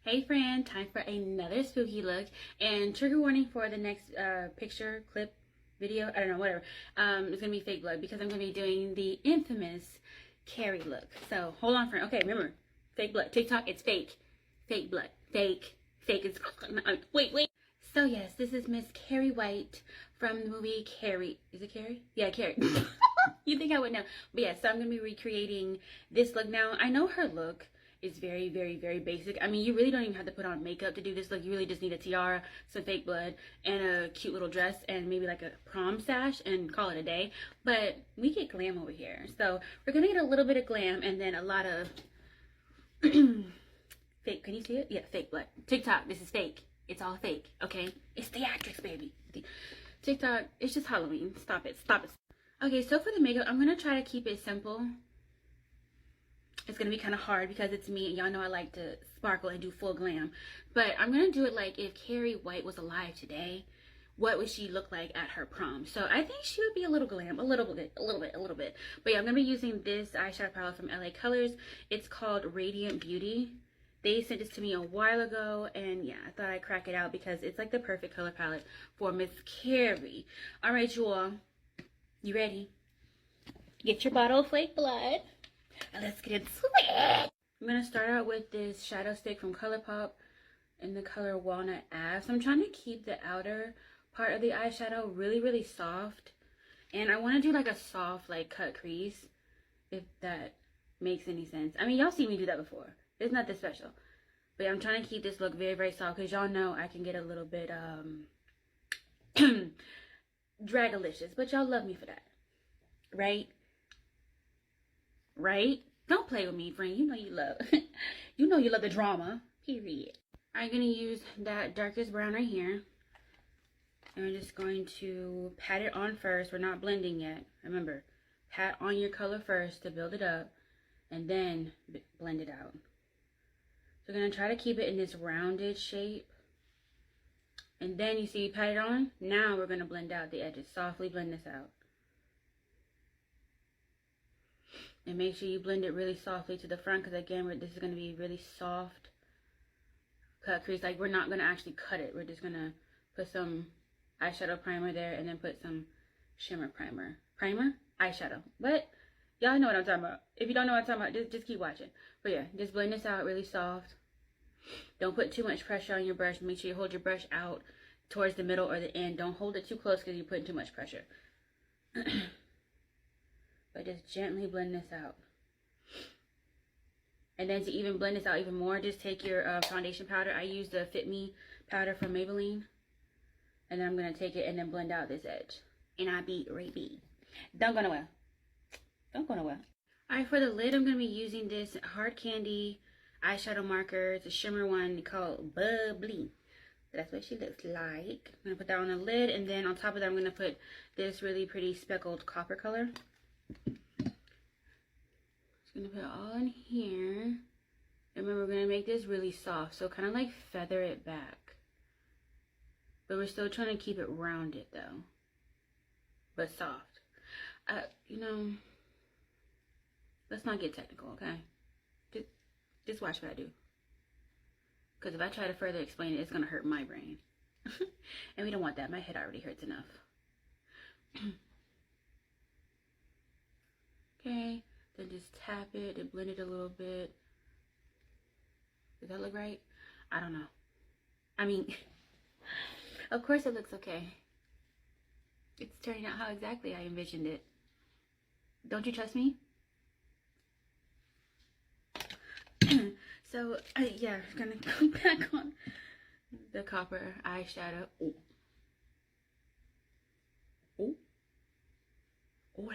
Hey friend, time for another spooky look, and trigger warning for the next picture, clip, video, I don't know, whatever. It's gonna be fake blood because I'm gonna be doing the infamous Carrie look. So hold on, friend. Okay, remember, fake blood. TikTok, it's fake. Fake blood. Fake. It's wait. So yes, this is Miss Carrie White from the movie Carrie. Is it Carrie? Yeah, Carrie. You think I would know? But yeah, so I'm gonna be recreating this look now. I know her look is very, very basic. I mean, you really don't even have to put on makeup to do this look. You really just need a tiara, some fake blood, and a cute little dress, and maybe like a prom sash, and call it a day. But we get glam over here. So we're gonna get a little bit of glam and then a lot of fake. Can you see it? Yeah, fake blood. TikTok, this is fake. It's all fake, okay? It's theatrics, baby. TikTok, it's just Halloween. Stop it. Okay, so for the makeup, I'm gonna try to keep it simple. It's gonna be kind of hard because it's me, and y'all know I like to sparkle and do full glam. But I'm gonna do it like if Carrie White was alive today, what would she look like at her prom? So I think she would be a little glam, a little bit. But yeah, I'm gonna be using this eyeshadow palette from LA Colors. It's called Radiant Beauty. They sent this to me a while ago, and yeah, I thought I'd crack it out because it's like the perfect color palette for Miss Carrie. All right, you all, you ready? Get your bottle of fake blood. And let's get into it. I'm going to start out with this shadow stick from ColourPop in the color Walnut Ave. So I'm trying to keep the outer part of the eyeshadow really soft. And I want to do like a soft like cut crease, if that makes any sense. I mean, y'all seen me do that before. It's not this special. But yeah, I'm trying to keep this look very soft because y'all know I can get a little bit dragalicious. But y'all love me for that. Right? Don't play with me, friend. You know you love the drama, period. I'm gonna use that darkest brown right here, and we're just going to pat it on first. We're not blending yet. Remember, pat on your color first to build it up, and then blend it out. So we're gonna try to keep it in this rounded shape, and then you see pat it on. Now we're gonna blend out the edges. Softly blend this out. And make sure you blend it really softly to the front, because again, this is going to be really soft cut crease. Like, we're not going to actually cut it. We're just going to put some eyeshadow primer there and then put some shimmer primer. Eyeshadow. But y'all know what I'm talking about. If you don't know what I'm talking about, just keep watching. But yeah, just blend this out really soft. Don't put too much pressure on your brush. Make sure you hold your brush out towards the middle or the end. Don't hold it too close because you're putting too much pressure. But just gently blend this out. And then to even blend this out even more, just take your foundation powder. I use the Fit Me powder from Maybelline. And then I'm going to take it and then blend out this edge. And I'll be right back. Don't go nowhere. Alright, for the lid, I'm going to be using this Hard Candy eyeshadow marker. It's a shimmer one called Bubbly. That's what she looks like. I'm going to put that on the lid. And then on top of that, I'm going to put this really pretty speckled copper color. Gonna put it all in here. And remember, we're gonna make this really soft, so kind of like feather it back, but we're still trying to keep it rounded though, but soft. You know, let's not get technical, okay? Just watch what I do, because if I try to further explain it, it's gonna hurt my brain. And we don't want that. My head already hurts enough. Okay. Then just tap it and blend it a little bit. Does that look right? I don't know. I mean, of course it looks okay. It's turning out how exactly I envisioned it. Don't you trust me? So, yeah, I'm gonna go back on the copper eyeshadow. Oh,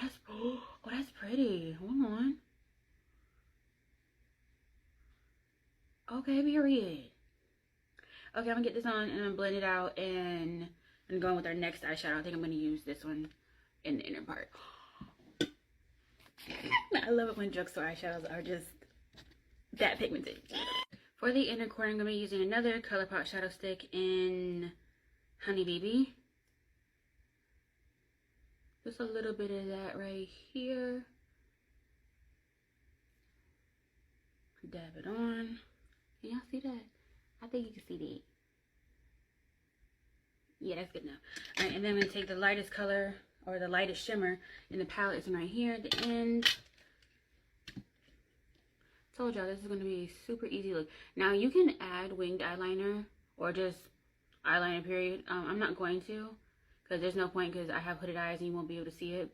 that's pretty. Hold on. Okay, period. Okay, I'm gonna get this on and I'm blend it out, and I'm going with our next eyeshadow. I think I'm gonna use this one in the inner part. I love it when drugstore eyeshadows are just that pigmented. For the inner corner, I'm gonna be using another ColourPop shadow stick in Honey Baby. Just a little bit of that right here. Dab it on. Can y'all see that? I think you can see that. Yeah, that's good enough. All right, and then I'm gonna take the lightest color or the lightest shimmer in the palette. It's right here at the end. Told y'all this is gonna be a super easy look. Now you can add winged eyeliner or just eyeliner period. I'm not going to, because there's no point, because I have hooded eyes and you won't be able to see it.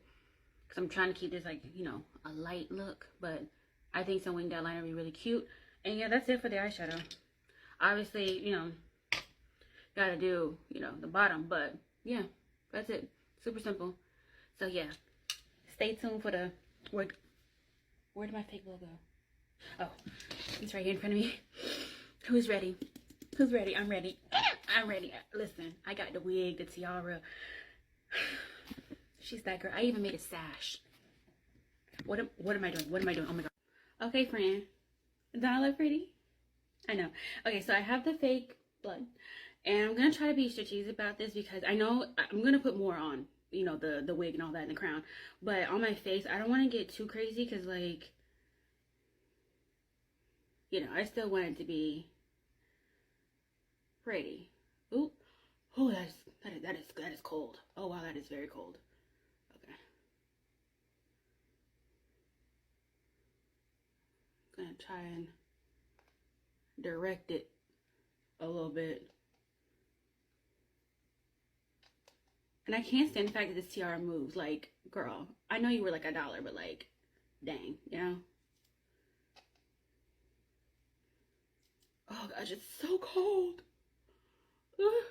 Because I'm trying to keep this like, you know, a light look, but I think some winged eyeliner would be really cute. And yeah, that's it for the eyeshadow. Obviously, you know, gotta do, you know, the bottom, but yeah, that's it. Super simple. So yeah, stay tuned for the, where did my fake logo go? Oh, it's right here in front of me. Who's ready? Who's ready? I'm ready. I'm ready. Listen, I got the wig, the tiara. She's that girl. I even made a sash. What am I doing? What am I doing? Oh my god. Okay, friend. Don't I look pretty? I know. Okay, so I have the fake blood. And I'm going to try to be strategic about this, because I know I'm going to put more on, you know, the wig and all that and the crown. But on my face, I don't want to get too crazy, because, like, you know, I still want it to be pretty. Ooh. Oh, that is cold. Oh, wow, that is very cold. Okay. I'm going to try and direct it a little bit. And I can't stand the fact that this tiara moves. Like, girl, I know you were like $1, but like, dang, you know? Oh gosh, it's so cold. Ugh.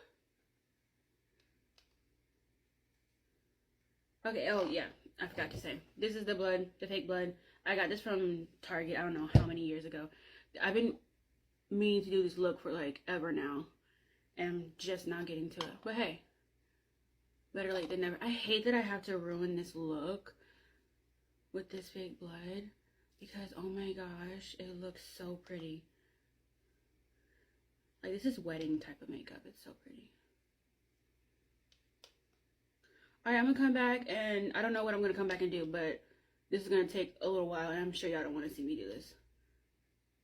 Okay, oh yeah, I forgot to say. This is the blood, the fake blood. I got this from Target, I don't know how many years ago. I've been meaning to do this look for like ever now. And I'm just now getting to it. But hey. Better late than never. I hate that I have to ruin this look with this fake blood, because oh my gosh, it looks so pretty. Like, this is wedding type of makeup. It's so pretty. Alright, I'm gonna come back, and I don't know what I'm gonna come back and do, but this is gonna take a little while, and I'm sure y'all don't want to see me do this.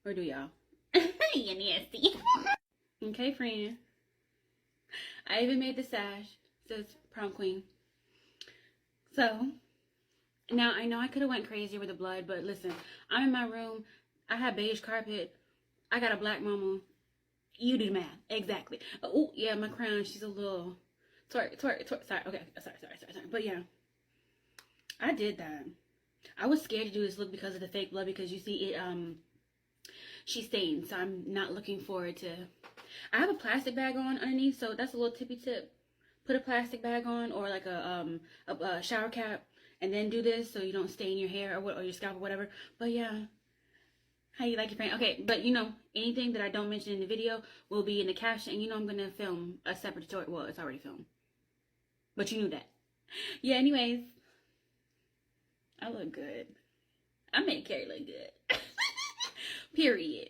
Or do y'all? You nasty. Okay, friend. I even made the sash. Says prom queen. So now I know I could have went crazy with the blood, but listen, I'm in my room. I have beige carpet. I got a black mama. You do the math. Exactly. Oh yeah, my crown. She's a little twerk. Sorry. Okay. Sorry. But yeah, I did that. I was scared to do this look because of the fake blood, because you see it. She stains. So I'm not looking forward to. I have a plastic bag on underneath, so that's a little tippy tip. Put a plastic bag on, or like a shower cap, and then do this so you don't stain your hair or your scalp or whatever. But yeah, how you like your friend? Okay, but you know, anything that I don't mention in the video will be in the caption. And you know I'm gonna film a separate tutorial. Well, it's already filmed, but you knew that. Yeah. Anyways, I look good. I made Carrie look good. Period.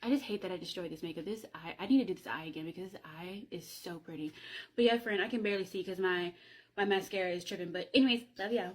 I just hate that I destroyed this makeup. This eye, I need to do this eye again, because this eye is so pretty. But yeah, friend, I can barely see because my mascara is tripping. But anyways, love y'all.